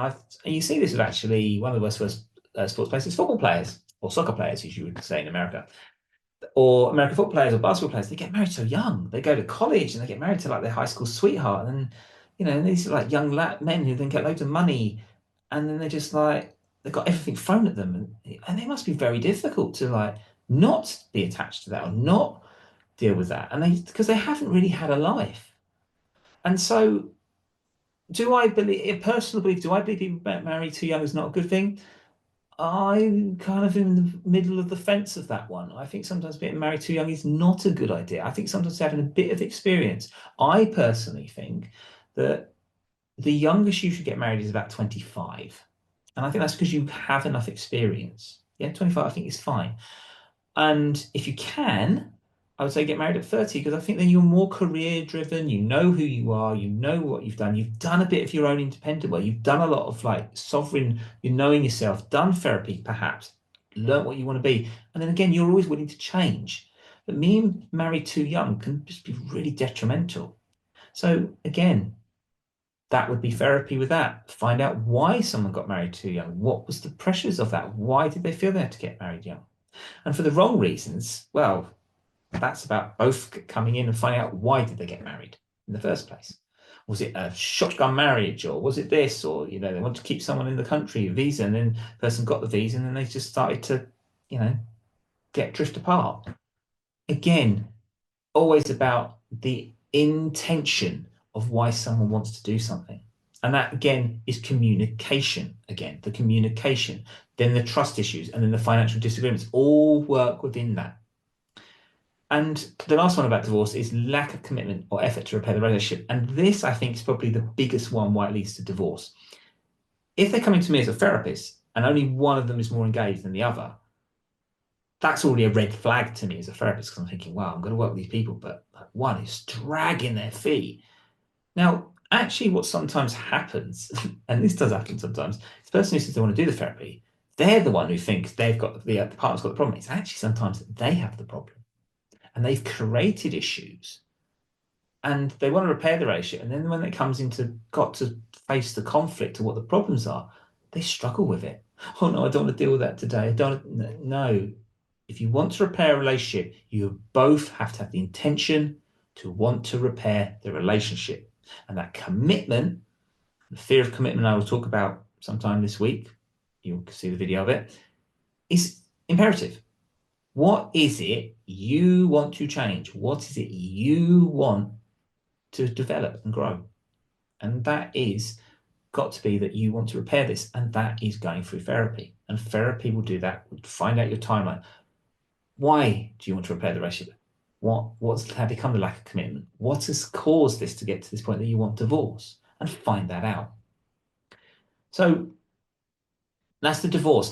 and you see this with actually one of the worst sports players is football players or soccer players, as you would say in America, or American football players or basketball players. They get married so young. They go to college and they get married to like their high school sweetheart, and then these are like young men who then get loads of money, and then they're just like they've got everything thrown at them, and they must be very difficult to like not be attached to that or not deal with that, and they because they haven't really had a life. And so, do I believe, a personal belief, do I believe people get married too young is not a good thing? I'm kind of in the middle of the fence of that one. I think sometimes getting married too young is not a good idea. I think sometimes having a bit of experience. I personally think that the youngest you should get married is about 25. And I think that's because you have enough experience. Yeah, 25, I think is fine. And if you can, I would say get married at 30 because I think then you're more career driven. You know who you are. You know what you've done. You've done a bit of your own independent work. You've done a lot of like sovereign, you're knowing yourself, done therapy perhaps, learn what you want to be. And then again, you're always willing to change. But being married too young can just be really detrimental. So again, that would be therapy with that. Find out why someone got married too young. What was the pressures of that? Why did they feel they had to get married young? And for the wrong reasons, well, that's about both coming in and finding out why did they get married in the first place. Was it a shotgun marriage, or was it this, or they want to keep someone in the country, a visa, and then the person got the visa, and then they just started to, drift apart. Again, always about the intention of why someone wants to do something. And that again is communication. Again, the communication, then the trust issues, and then the financial disagreements all work within that. And the last one about divorce is lack of commitment or effort to repair the relationship. And this, I think, is probably the biggest one why it leads to divorce. If they're coming to me as a therapist and only one of them is more engaged than the other, that's already a red flag to me as a therapist because I'm thinking, wow, I'm going to work with these people, but one is dragging their feet. Now, actually, what sometimes happens, and this does happen sometimes, the person who says they want to do the therapy, they're the one who thinks they've got the partner's got the problem. It's actually sometimes they have the problem. And they've created issues and they want to repair the relationship. And then when it comes got to face the conflict of what the problems are, they struggle with it. Oh no, I don't want to deal with that today. I don't no. If you want to repair a relationship, you both have to have the intention to want to repair the relationship. And that commitment, the fear of commitment I will talk about sometime this week, you'll see the video of it, is imperative. What is it you want to change? What is it you want to develop and grow? And that is got to be that you want to repair this. And that is going through therapy. And therapy will do that. Find out your timeline. Why do you want to repair the relationship? What's how become the lack of commitment? What has caused this to get to this point that you want divorce? And find that out. So that's the divorce.